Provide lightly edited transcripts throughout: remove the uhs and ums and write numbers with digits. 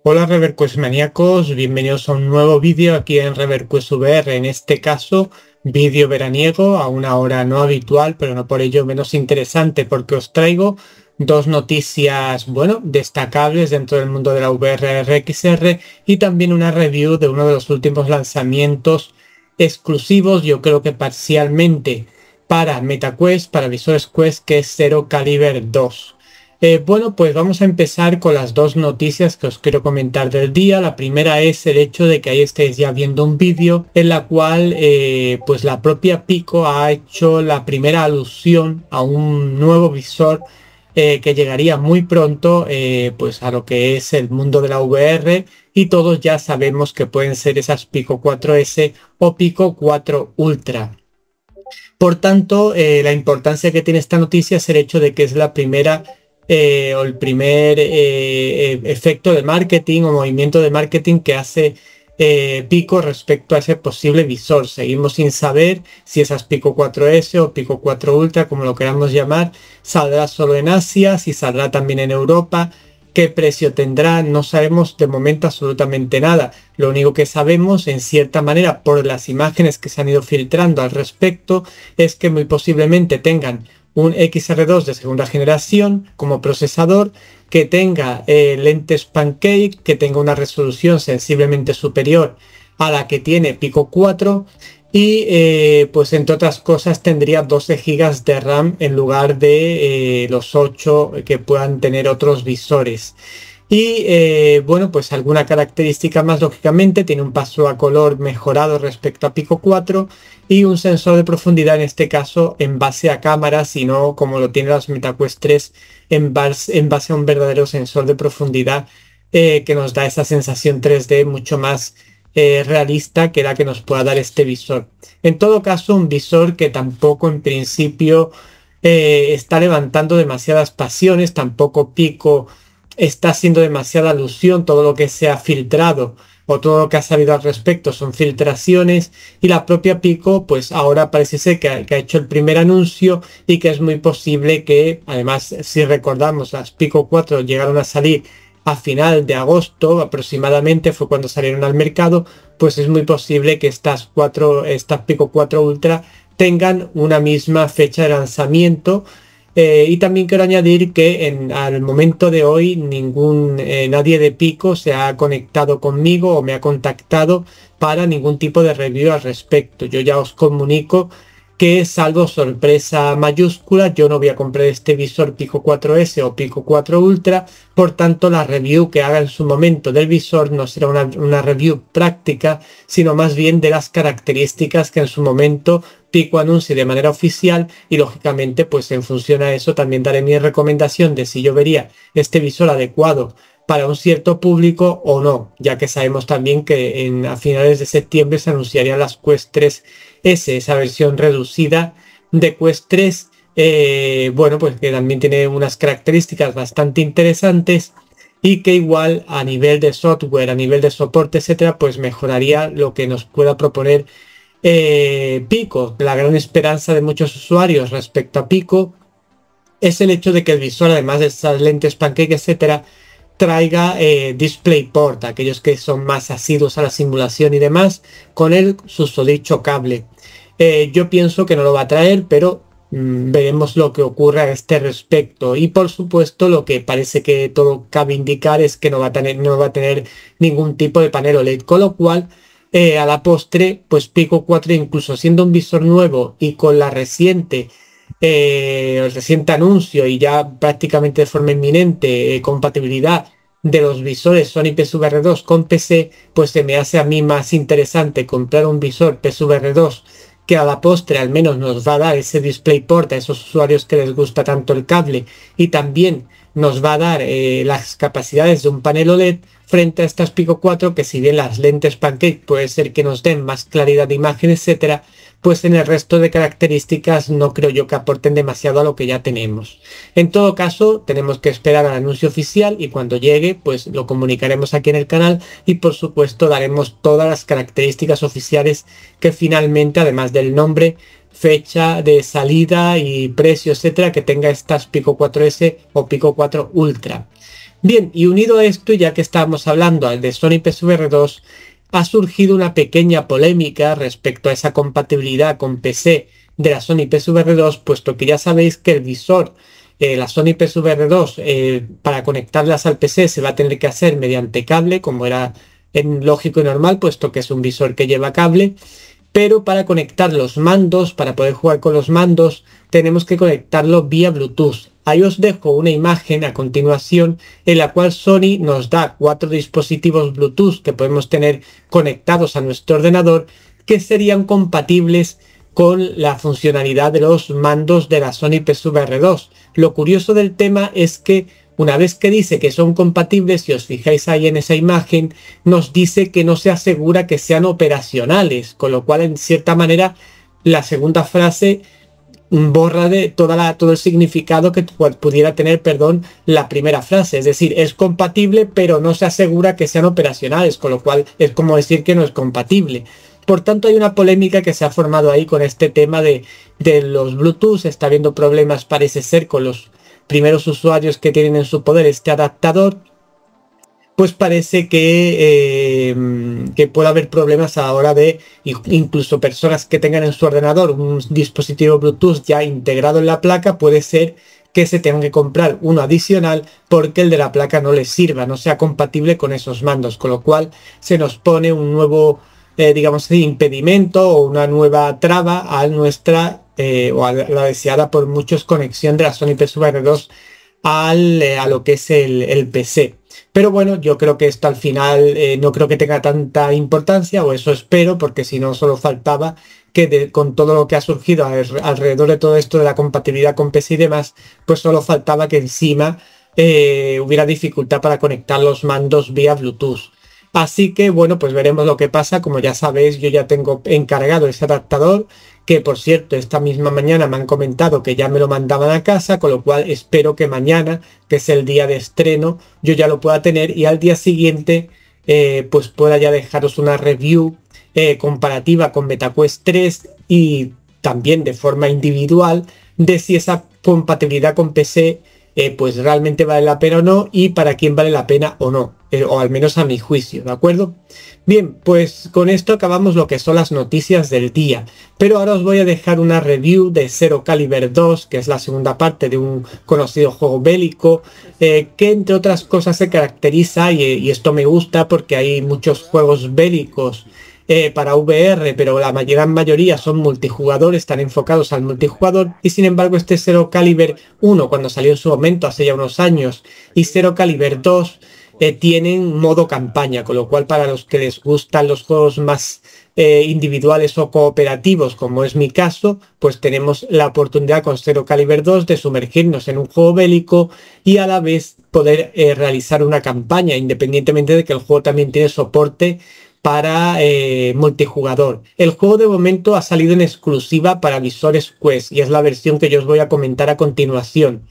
Hola ReverQuest maníacos, bienvenidos a un nuevo vídeo aquí en ReverQuest VR, en este caso vídeo veraniego a una hora no habitual, pero no por ello menos interesante, porque os traigo dos noticias, bueno, destacables dentro del mundo de la VR RXR y también una review de uno de los últimos lanzamientos exclusivos, yo creo que parcialmente para MetaQuest, para Visores Quest, que es Zero Caliber 2. Bueno, pues vamos a empezar con las dos noticias que os quiero comentar del día. La primera es el hecho de que ahí estáis ya viendo un vídeo en la cual pues la propia Pico ha hecho la primera alusión a un nuevo visor que llegaría muy pronto pues a lo que es el mundo de la VR, y todos ya sabemos que pueden ser esas Pico 4S o Pico 4 Ultra. Por tanto, la importancia que tiene esta noticia es el hecho de que es la primera o el primer efecto de marketing o movimiento de marketing que hace Pico respecto a ese posible visor. Seguimos sin saber si esas Pico 4S o Pico 4 Ultra, como lo queramos llamar, saldrá solo en Asia, si saldrá también en Europa, qué precio tendrá. No sabemos de momento absolutamente nada. Lo único que sabemos, en cierta manera, por las imágenes que se han ido filtrando al respecto, es que muy posiblemente tengan un XR2 de segunda generación como procesador, que tenga lentes pancake, que tenga una resolución sensiblemente superior a la que tiene Pico 4 y pues entre otras cosas tendría 12 GB de RAM en lugar de los 8 que puedan tener otros visores. Y bueno, pues alguna característica más, lógicamente tiene un paso a color mejorado respecto a Pico 4 y un sensor de profundidad, en este caso en base a cámaras y no como lo tiene las MetaQuest 3 en base a un verdadero sensor de profundidad que nos da esa sensación 3D mucho más realista que la que nos pueda dar este visor. En todo caso, un visor que tampoco en principio está levantando demasiadas pasiones. Tampoco Pico está haciendo demasiada alusión. Todo lo que se ha filtrado o todo lo que ha salido al respecto son filtraciones, y la propia Pico pues ahora parece ser que ha hecho el primer anuncio, y que es muy posible que, además, si recordamos, las Pico 4 llegaron a salir a final de agosto aproximadamente, fue cuando salieron al mercado. Pues es muy posible que estas Pico 4 Ultra tengan una misma fecha de lanzamiento. Y también quiero añadir que al momento de hoy nadie de Pico se ha conectado conmigo o me ha contactado para ningún tipo de review al respecto. Yo ya os comunico que, salvo sorpresa mayúscula, yo no voy a comprar este visor Pico 4S o Pico 4 Ultra. Por tanto, la review que haga en su momento del visor no será una review práctica, sino más bien de las características que en su momento Pico anuncie de manera oficial, y lógicamente pues en función a eso también daré mi recomendación de si yo vería este visor adecuado para un cierto público o no, ya que sabemos también que a finales de septiembre se anunciarían las Quest 3S, esa versión reducida de Quest 3, bueno, pues que también tiene unas características bastante interesantes y que igual a nivel de software, a nivel de soporte, etcétera, pues mejoraría lo que nos pueda proponer Pico. La gran esperanza de muchos usuarios respecto a Pico es el hecho de que el visor, además de esas lentes pancake, etcétera, traiga DisplayPort, aquellos que son más asiduos a la simulación y demás, con el susodicho cable. Yo pienso que no lo va a traer, pero veremos lo que ocurre a este respecto. Y por supuesto, lo que parece que todo cabe indicar es que no va a tener ningún tipo de panel OLED, con lo cual a la postre, pues Pico 4, incluso siendo un visor nuevo y con el reciente anuncio y ya prácticamente de forma inminente compatibilidad de los visores Sony PSVR 2 con PC, pues se me hace a mí más interesante comprar un visor PSVR 2 que a la postre al menos nos va a dar ese DisplayPort a esos usuarios que les gusta tanto el cable, y también nos va a dar las capacidades de un panel OLED, frente a estas Pico 4 que, si bien las lentes pancake puede ser que nos den más claridad de imagen, etcétera, pues en el resto de características no creo yo que aporten demasiado a lo que ya tenemos. En todo caso, tenemos que esperar al anuncio oficial, y cuando llegue pues lo comunicaremos aquí en el canal, y por supuesto daremos todas las características oficiales que finalmente, además del nombre, fecha de salida y precio, etcétera, que tenga estas Pico 4S o Pico 4 Ultra. Bien, y unido a esto, ya que estábamos hablando de Sony PSVR 2, ha surgido una pequeña polémica respecto a esa compatibilidad con PC de la Sony PSVR 2, puesto que ya sabéis que el visor, la Sony PSVR 2, para conectarlas al PC se va a tener que hacer mediante cable, como era en lógico y normal, puesto que es un visor que lleva cable, pero para conectar los mandos, para poder jugar con los mandos, tenemos que conectarlo vía Bluetooth. Ahí os dejo una imagen a continuación en la cual Sony nos da 4 dispositivos Bluetooth que podemos tener conectados a nuestro ordenador que serían compatibles con la funcionalidad de los mandos de la Sony PSVR 2. Lo curioso del tema es que una vez que dice que son compatibles, si os fijáis ahí en esa imagen, nos dice que no se asegura que sean operacionales, con lo cual en cierta manera la segunda frase borra de todo el significado que pudiera tener, perdón, la primera frase. Es decir, es compatible, pero no se asegura que sean operacionales, con lo cual es como decir que no es compatible. Por tanto, hay una polémica que se ha formado ahí con este tema de los Bluetooth. Está habiendo problemas, parece ser, con los primeros usuarios que tienen en su poder este adaptador. Pues parece que puede haber problemas a la hora de incluso personas que tengan en su ordenador un dispositivo Bluetooth ya integrado en la placa, puede ser que se tengan que comprar uno adicional porque el de la placa no les sirva, no sea compatible con esos mandos, con lo cual se nos pone un nuevo, digamos así, impedimento o una nueva traba a nuestra, o a la deseada por muchos conexión de la Sony PSVR 2 a lo que es el PC. Pero bueno, yo creo que esto al final no creo que tenga tanta importancia, o eso espero, porque si no solo faltaba que con todo lo que ha surgido alrededor de todo esto de la compatibilidad con PC y demás, pues solo faltaba que encima hubiera dificultad para conectar los mandos vía Bluetooth. Así que bueno, pues veremos lo que pasa. Como ya sabéis, yo ya tengo encargado ese adaptador, que por cierto esta misma mañana me han comentado que ya me lo mandaban a casa, con lo cual espero que mañana, que es el día de estreno, yo ya lo pueda tener y al día siguiente pues pueda ya dejaros una review comparativa con MetaQuest 3 y también de forma individual de si esa compatibilidad con PC pues realmente vale la pena o no, y para quién vale la pena o no, o al menos a mi juicio, ¿de acuerdo? Bien, pues con esto acabamos lo que son las noticias del día, pero ahora os voy a dejar una review de Zero Caliber 2, que es la segunda parte de un conocido juego bélico, que entre otras cosas se caracteriza, y esto me gusta porque hay muchos juegos bélicos para VR, pero la gran mayoría son multijugador, están enfocados al multijugador, y sin embargo este Zero Caliber 1, cuando salió en su momento hace ya unos años, y Zero Caliber 2 tienen modo campaña, con lo cual para los que les gustan los juegos más individuales o cooperativos, como es mi caso, pues tenemos la oportunidad con Zero Caliber 2 de sumergirnos en un juego bélico y a la vez poder realizar una campaña, independientemente de que el juego también tiene soporte para multijugador. El juego de momento ha salido en exclusiva para visores Quest y es la versión que yo os voy a comentar a continuación.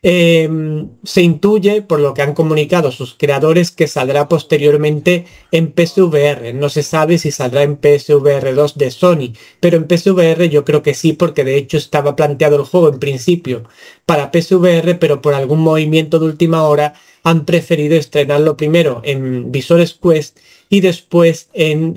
Se intuye, por lo que han comunicado sus creadores, que saldrá posteriormente en PSVR. No se sabe si saldrá en PSVR 2 de Sony, pero en PSVR yo creo que sí, porque de hecho estaba planteado el juego en principio para PSVR, pero por algún movimiento de última hora han preferido estrenarlo primero en visores Quest y después en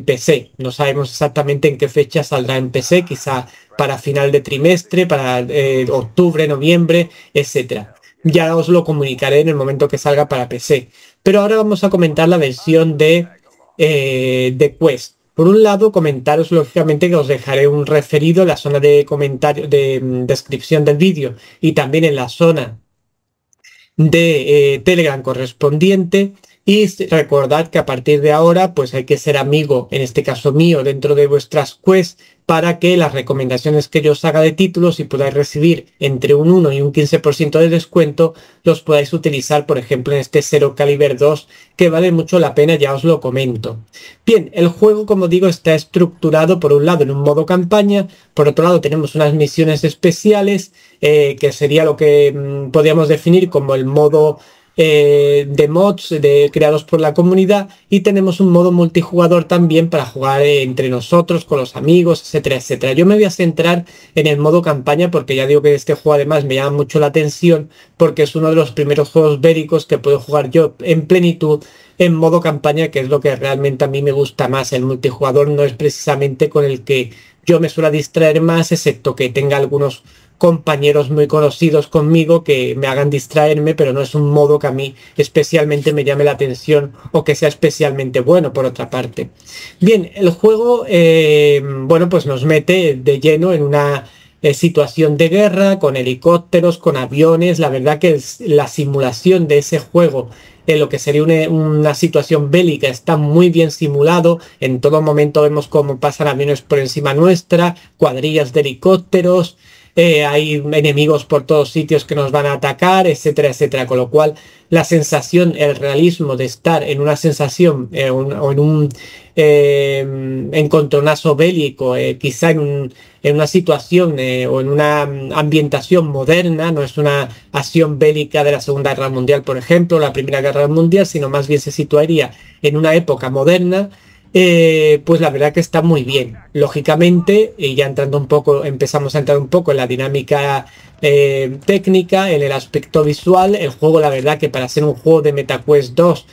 PC. No sabemos exactamente en qué fecha saldrá en PC, quizá para final de trimestre, para octubre, noviembre, etcétera. Ya os lo comunicaré en el momento que salga para PC. Pero ahora vamos a comentar la versión de Quest. Por un lado, comentaros lógicamente que os dejaré un referido en la zona de comentario, de descripción del vídeo, y también en la zona de Telegram correspondiente. Y recordad que a partir de ahora pues hay que ser amigo, en este caso mío, dentro de vuestras quests, para que las recomendaciones que yo os haga de títulos y podáis recibir entre un 1 y un 15% de descuento, los podáis utilizar, por ejemplo, en este Zero Caliber 2, que vale mucho la pena, ya os lo comento. Bien, el juego, como digo, está estructurado por un lado en un modo campaña, por otro lado tenemos unas misiones especiales, que sería lo que podríamos definir como el modo de mods creados por la comunidad, y tenemos un modo multijugador también para jugar entre nosotros, con los amigos, etcétera, etcétera. Yo me voy a centrar en el modo campaña porque ya digo que este juego además me llama mucho la atención porque es uno de los primeros juegos bélicos que puedo jugar yo en plenitud en modo campaña, que es lo que realmente a mí me gusta más. El multijugador no es precisamente con el que yo me suelo distraer más, excepto que tenga algunos compañeros muy conocidos conmigo que me hagan distraerme, pero no es un modo que a mí especialmente me llame la atención o que sea especialmente bueno, por otra parte. Bien, el juego, bueno, pues nos mete de lleno en una situación de guerra, con helicópteros, con aviones. La verdad que la simulación de ese juego en lo que sería una situación bélica está muy bien simulado. En todo momento vemos cómo pasan aviones por encima nuestra, cuadrillas de helicópteros, hay enemigos por todos sitios que nos van a atacar, etcétera, etcétera. Con lo cual la sensación, el realismo de estar en una sensación o en un encontronazo bélico, quizá en una situación o en una ambientación moderna, no es una acción bélica de la Segunda Guerra Mundial, por ejemplo, la Primera Guerra Mundial, sino más bien se situaría en una época moderna. Pues la verdad que está muy bien. Lógicamente, y ya entrando un poco, empezamos a entrar un poco en la dinámica técnica, en el aspecto visual. El juego, la verdad que para ser un juego de MetaQuest 2,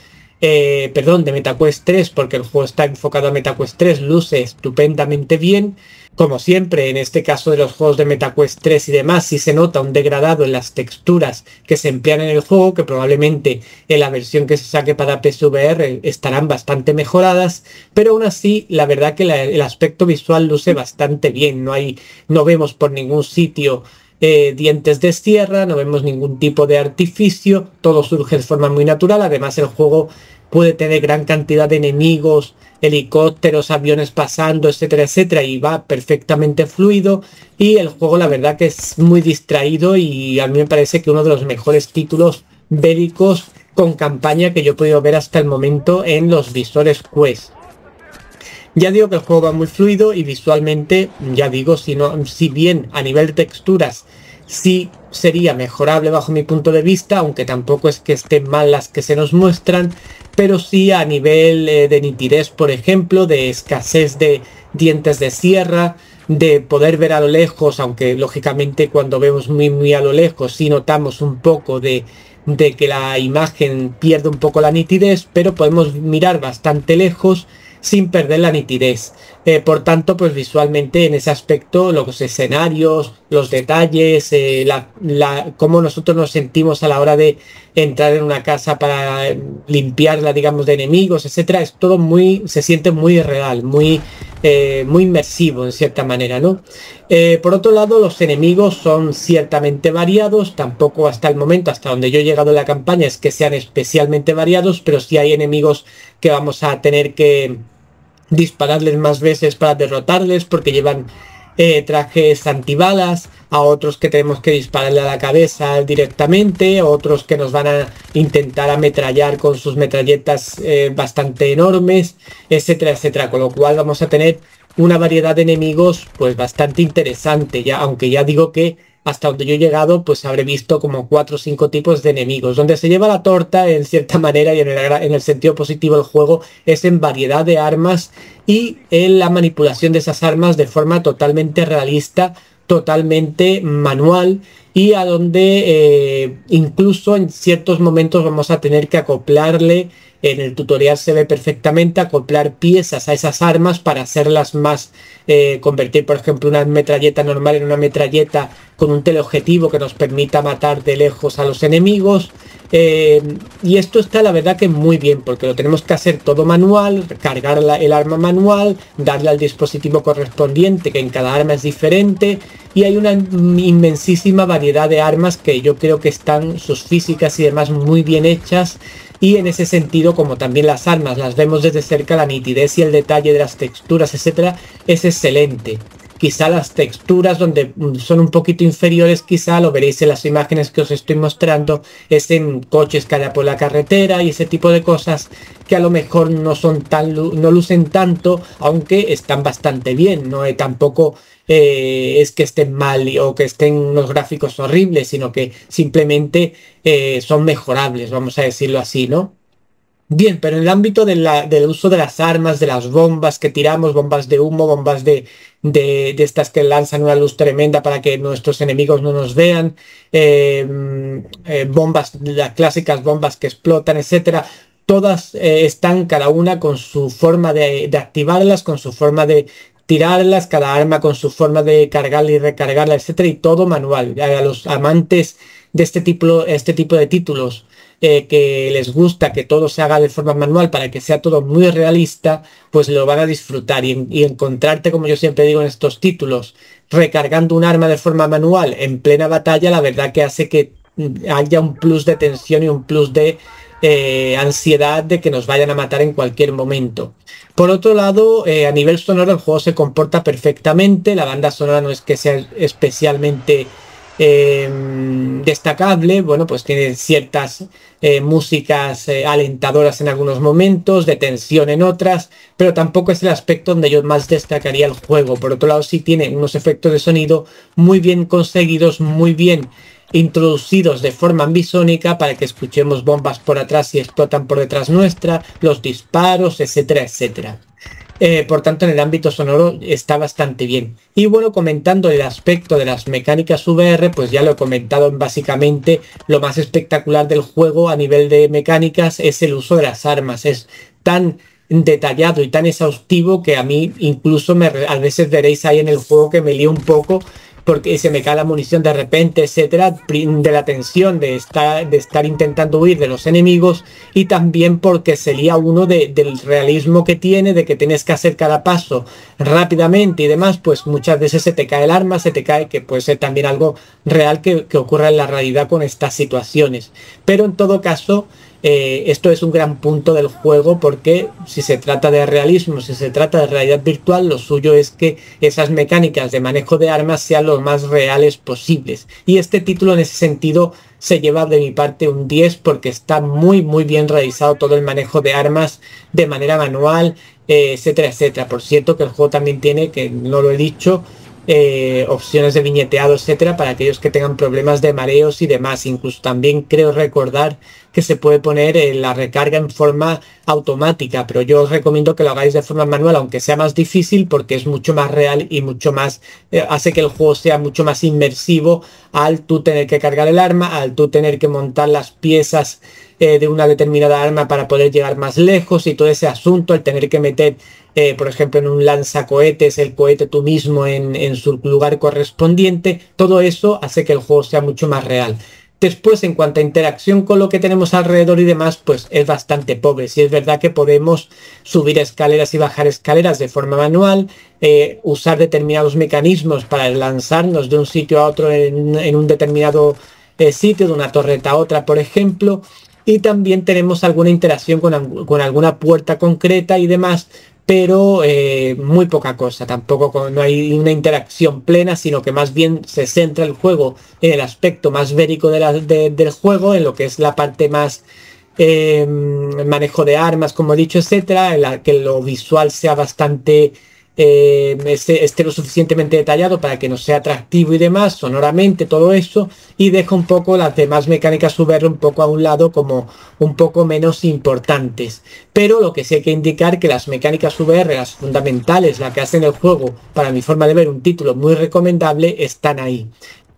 perdón, de MetaQuest 3, porque el juego está enfocado a MetaQuest 3, luce estupendamente bien. Como siempre, en este caso de los juegos de MetaQuest 3 y demás, sí se nota un degradado en las texturas que se emplean en el juego, que probablemente en la versión que se saque para PSVR estarán bastante mejoradas, pero aún así, la verdad que el aspecto visual luce bastante bien. No vemos por ningún sitio dientes de sierra, no vemos ningún tipo de artificio, todo surge de forma muy natural. Además, el juego puede tener gran cantidad de enemigos, helicópteros, aviones pasando, etcétera, etcétera, y va perfectamente fluido. Y el juego, la verdad que es muy distraído, y a mí me parece que uno de los mejores títulos bélicos con campaña que yo he podido ver hasta el momento en los visores Quest. Ya digo que el juego va muy fluido y visualmente, ya digo, si bien a nivel de texturas sí sería mejorable bajo mi punto de vista, aunque tampoco es que estén mal las que se nos muestran, pero sí a nivel de nitidez, por ejemplo, de escasez de dientes de sierra, de poder ver a lo lejos, aunque lógicamente cuando vemos muy a lo lejos sí notamos un poco de que la imagen pierde un poco la nitidez, pero podemos mirar bastante lejos sin perder la nitidez. Por tanto, pues visualmente en ese aspecto, los escenarios, los detalles, cómo nosotros nos sentimos a la hora de entrar en una casa para limpiarla, digamos, de enemigos, etcétera, es todo se siente muy real, muy inmersivo en cierta manera, ¿no? Por otro lado, los enemigos son ciertamente variados. Tampoco hasta el momento, hasta donde yo he llegado en la campaña, es que sean especialmente variados, pero sí hay enemigos que vamos a tener que dispararles más veces para derrotarles porque llevan trajes antibalas, a otros que tenemos que dispararle a la cabeza directamente, otros que nos van a intentar ametrallar con sus metralletas bastante enormes, etcétera, etcétera. Con lo cual vamos a tener una variedad de enemigos pues bastante interesante, aunque ya digo que hasta donde yo he llegado pues habré visto como 4 o 5 tipos de enemigos. Donde se lleva la torta en cierta manera y en el sentido positivo del juego es en variedad de armas y en la manipulación de esas armas de forma totalmente realista, totalmente manual, y a donde incluso en ciertos momentos vamos a tener que acoplarle. En el tutorial se ve perfectamente acoplar piezas a esas armas para hacerlas más, convertir por ejemplo una metralleta normal en una metralleta con un teleobjetivo que nos permita matar de lejos a los enemigos. Y esto está la verdad que muy bien, porque lo tenemos que hacer todo manual, cargar el arma manual, darle al dispositivo correspondiente, que en cada arma es diferente, y hay una inmensísima variedad de armas que yo creo que están sus físicas y demás muy bien hechas. Y en ese sentido, como también las armas las vemos desde cerca, la nitidez y el detalle de las texturas, etcétera, es excelente. quizá las texturas donde son un poquito inferiores, quizá lo veréis en las imágenes que os estoy mostrando, es en coches que haya por la carretera y ese tipo de cosas que a lo mejor no son no lucen tanto, aunque están bastante bien. No tampoco es que estén mal o que estén unos gráficos horribles, sino que simplemente son mejorables, vamos a decirlo así, ¿no? Bien, pero en el ámbito del uso de las armas, de las bombas que tiramos, bombas de humo, bombas de estas que lanzan una luz tremenda para que nuestros enemigos no nos vean, bombas, las clásicas bombas que explotan, etcétera, todas están cada una con su forma de activarlas, con su forma de tirarlas, cada arma con su forma de cargarla y recargarla, etcétera, y todo manual. A los amantes de este tipo de títulos que les gusta que todo se haga de forma manual para que sea todo muy realista, pues lo van a disfrutar y encontrarte, como yo siempre digo en estos títulos, recargando un arma de forma manual en plena batalla, la verdad que hace que haya un plus de tensión y un plus de ansiedad de que nos vayan a matar en cualquier momento. Por otro lado, a nivel sonoro el juego se comporta perfectamente, la banda sonora no es que sea especialmente destacable, bueno, pues tiene ciertas músicas alentadoras en algunos momentos, de tensión en otras, pero tampoco es el aspecto donde yo más destacaría el juego. Por otro lado, sí tiene unos efectos de sonido muy bien conseguidos, muy bien introducidos de forma ambisónica para que escuchemos bombas por atrás y explotan por detrás nuestra, los disparos, etcétera, etcétera. Por tanto, en el ámbito sonoro está bastante bien. Y bueno, comentando el aspecto de las mecánicas VR, pues ya lo he comentado básicamente. Lo más espectacular del juego a nivel de mecánicas es el uso de las armas. Es tan detallado y tan exhaustivo que a mí incluso a veces veréis ahí en el juego que me lío un poco porque se me cae la munición de repente, etcétera, de la tensión de estar intentando huir de los enemigos, y también porque se lía uno del realismo que tiene, de que tienes que hacer cada paso rápidamente y demás, pues muchas veces se te cae el arma, se te cae, que puede ser también algo real que ocurra en la realidad con estas situaciones. Pero en todo caso, esto es un gran punto del juego, porque si se trata de realismo, si se trata de realidad virtual, lo suyo es que esas mecánicas de manejo de armas sean lo más reales posibles. Y este título en ese sentido se lleva de mi parte un 10 porque está muy bien realizado todo el manejo de armas de manera manual, etcétera, etcétera. Por cierto que el juego también tiene, que no lo he dicho, opciones de viñeteado, etcétera, para aquellos que tengan problemas de mareos y demás. Incluso también creo recordar que se puede poner la recarga en forma automática, pero yo os recomiendo que lo hagáis de forma manual, aunque sea más difícil, porque es mucho más real y mucho más hace que el juego sea mucho más inmersivo al tú tener que cargar el arma, al tú tener que montar las piezas de una determinada arma para poder llegar más lejos, y todo ese asunto, el tener que meter por ejemplo en un lanzacohetes el cohete tú mismo en su lugar correspondiente. Todo eso hace que el juego sea mucho más real. Después, en cuanto a interacción con lo que tenemos alrededor y demás, pues es bastante pobre. Sí es verdad que podemos subir escaleras y bajar escaleras de forma manual, usar determinados mecanismos para lanzarnos de un sitio a otro en un determinado sitio, de una torreta a otra, por ejemplo, y también tenemos alguna interacción con alguna puerta concreta y demás, pero muy poca cosa. Tampoco no hay una interacción plena, sino que más bien se centra el juego en el aspecto más bélico del juego, en lo que es la parte más manejo de armas, como he dicho, etcétera, en la que lo visual sea bastante esté lo suficientemente detallado para que nos sea atractivo y demás, sonoramente, todo eso, y deja un poco las demás mecánicas VR un poco a un lado, como un poco menos importantes. Pero lo que sí hay que indicar, que las mecánicas VR, las fundamentales, las que hacen el juego, para mi forma de ver, un título muy recomendable, están ahí.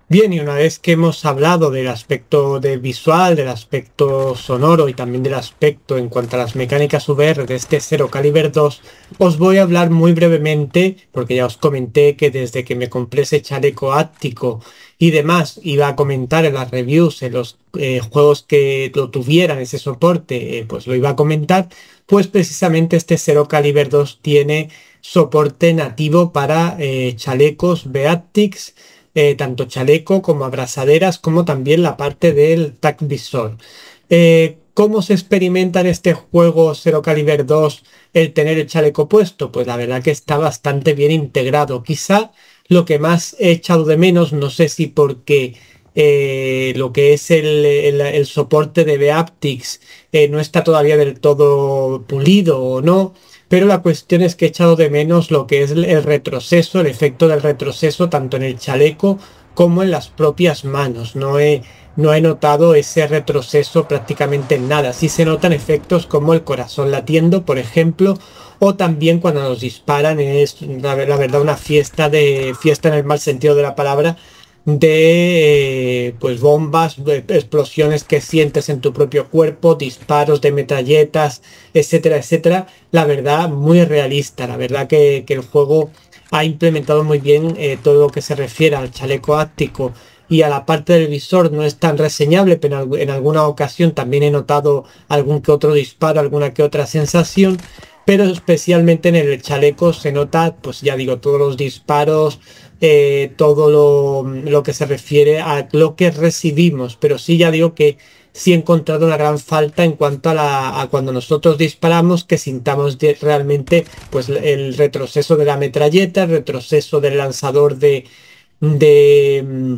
Bien, y una vez que hemos hablado del aspecto visual, del aspecto sonoro y también del aspecto en cuanto a las mecánicas VR de este Zero Caliber 2, os voy a hablar muy brevemente, porque ya os comenté que desde que me compré ese chaleco áptico y demás, iba a comentar en las reviews, en los juegos que lo tuvieran ese soporte, pues lo iba a comentar. Pues precisamente este Zero Caliber 2 tiene soporte nativo para chalecos Beatrix, tanto chaleco como abrazaderas, como también la parte del TAC visor. ¿Cómo se experimenta en este juego Zero Caliber 2 el tener el chaleco puesto? Pues la verdad que está bastante bien integrado. Quizá lo que más he echado de menos, no sé si porque lo que es el soporte de Beaptics no está todavía del todo pulido o no, pero la cuestión es que he echado de menos lo que es el retroceso, el efecto del retroceso tanto en el chaleco como en las propias manos. No he notado ese retroceso prácticamente en nada. Sí se notan efectos como el corazón latiendo, por ejemplo, o también cuando nos disparan es la verdad una fiesta en el mal sentido de la palabra, de pues bombas, de explosiones que sientes en tu propio cuerpo, disparos de metralletas, etcétera, etcétera. La verdad, muy realista. La verdad que el juego ha implementado muy bien todo lo que se refiere al chaleco áptico y a la parte del visor. No es tan reseñable, pero en alguna ocasión también he notado algún que otro disparo, alguna que otra sensación, pero especialmente en el chaleco se nota, pues ya digo, todos los disparos, todo lo que se refiere a lo que recibimos, pero sí ya digo que sí he encontrado una gran falta en cuanto a cuando nosotros disparamos, que sintamos realmente pues el retroceso de la metralleta, el retroceso del lanzador de, mm,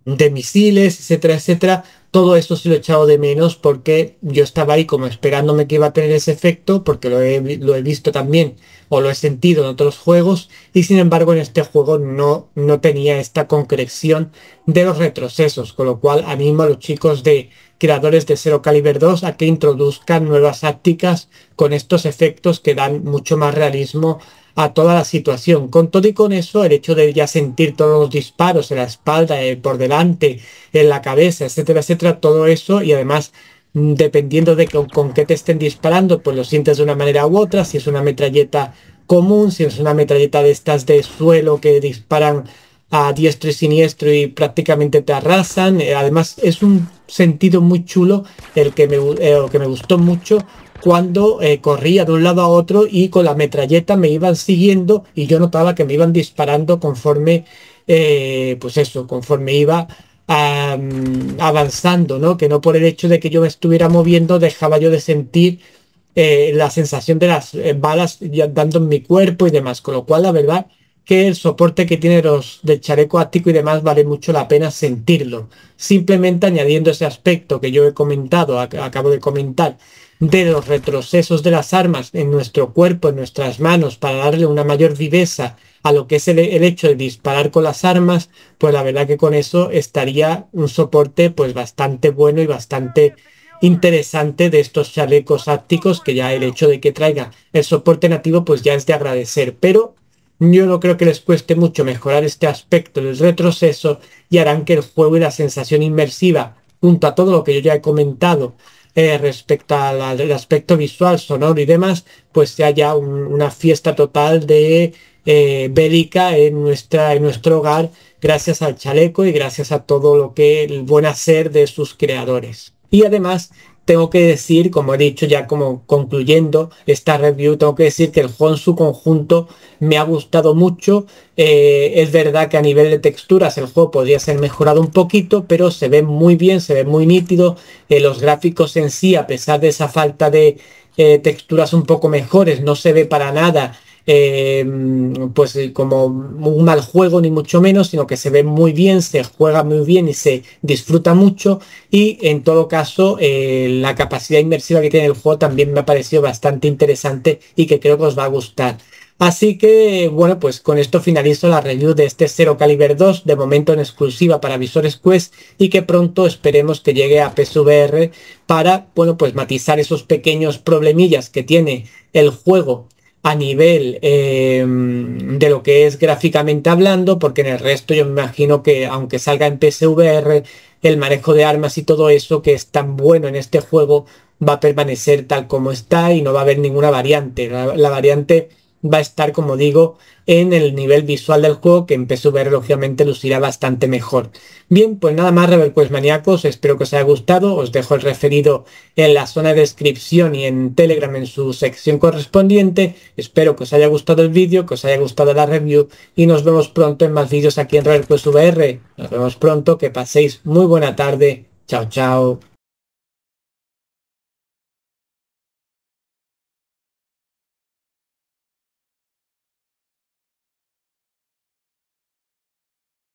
de misiles, etcétera, etcétera. Todo eso sí lo he echado de menos porque yo estaba ahí como esperándome que iba a tener ese efecto, porque lo he visto también o lo he sentido en otros juegos, y sin embargo en este juego no tenía esta concreción de los retrocesos, con lo cual animo a los chicos de creadores de Zero Caliber 2 a que introduzcan nuevas tácticas con estos efectos que dan mucho más realismo a toda la situación. Con todo y con eso, el hecho de ya sentir todos los disparos en la espalda, por delante, en la cabeza, etcétera, etcétera, todo eso, y además dependiendo de con qué te estén disparando, pues lo sientes de una manera u otra. Si es una metralleta común, si es una metralleta de estas de suelo que disparan a diestro y siniestro y prácticamente te arrasan. Además es un sentido muy chulo el que me gustó mucho cuando corría de un lado a otro y con la metralleta me iban siguiendo y yo notaba que me iban disparando conforme, pues eso, conforme iba avanzando, ¿no? Que no por el hecho de que yo me estuviera moviendo dejaba yo de sentir la sensación de las balas ya dando en mi cuerpo y demás, con lo cual la verdad que el soporte que tiene los del chaleco áptico y demás vale mucho la pena sentirlo. Simplemente añadiendo ese aspecto que yo he comentado, acabo de comentar, de los retrocesos de las armas en nuestro cuerpo, en nuestras manos, para darle una mayor viveza a lo que es el hecho de disparar con las armas, pues la verdad que con eso estaría un soporte pues bastante bueno y bastante interesante de estos chalecos ápticos, que ya el hecho de que traiga el soporte nativo pues ya es de agradecer, pero yo no creo que les cueste mucho mejorar este aspecto del retroceso y harán que el juego y la sensación inmersiva, junto a todo lo que yo ya he comentado respecto al aspecto visual, sonoro y demás, pues sea ya una fiesta total de bélica en nuestro hogar, gracias al chaleco y gracias a todo lo que el buen hacer de sus creadores. Y además tengo que decir, como he dicho ya como concluyendo esta review, tengo que decir que el juego en su conjunto me ha gustado mucho. Es verdad que a nivel de texturas el juego podría ser mejorado un poquito, pero se ve muy bien, se ve muy nítido. Los gráficos en sí, a pesar de esa falta de texturas un poco mejores, no se ve para nada pues como un mal juego ni mucho menos, sino que se ve muy bien, se juega muy bien y se disfruta mucho. Y en todo caso la capacidad inmersiva que tiene el juego también me ha parecido bastante interesante y que creo que os va a gustar. Así que bueno, pues con esto finalizo la review de este Zero Caliber 2, de momento en exclusiva para Visores Quest, y que pronto esperemos que llegue a PSVR para, bueno, pues matizar esos pequeños problemillas que tiene el juego a nivel de lo que es gráficamente hablando, porque en el resto yo me imagino que aunque salga en PSVR, el manejo de armas y todo eso que es tan bueno en este juego va a permanecer tal como está y no va a haber ninguna variante. La variante va a estar, como digo, en el nivel visual del juego, que en PSVR lógicamente lucirá bastante mejor. Bien, pues nada más, Reverquest maníacos, espero que os haya gustado. Os dejo el referido en la zona de descripción y en Telegram en su sección correspondiente. Espero que os haya gustado el vídeo, que os haya gustado la review, y nos vemos pronto en más vídeos aquí en Reverquest VR. Nos vemos pronto, que paséis muy buena tarde. Chao, chao.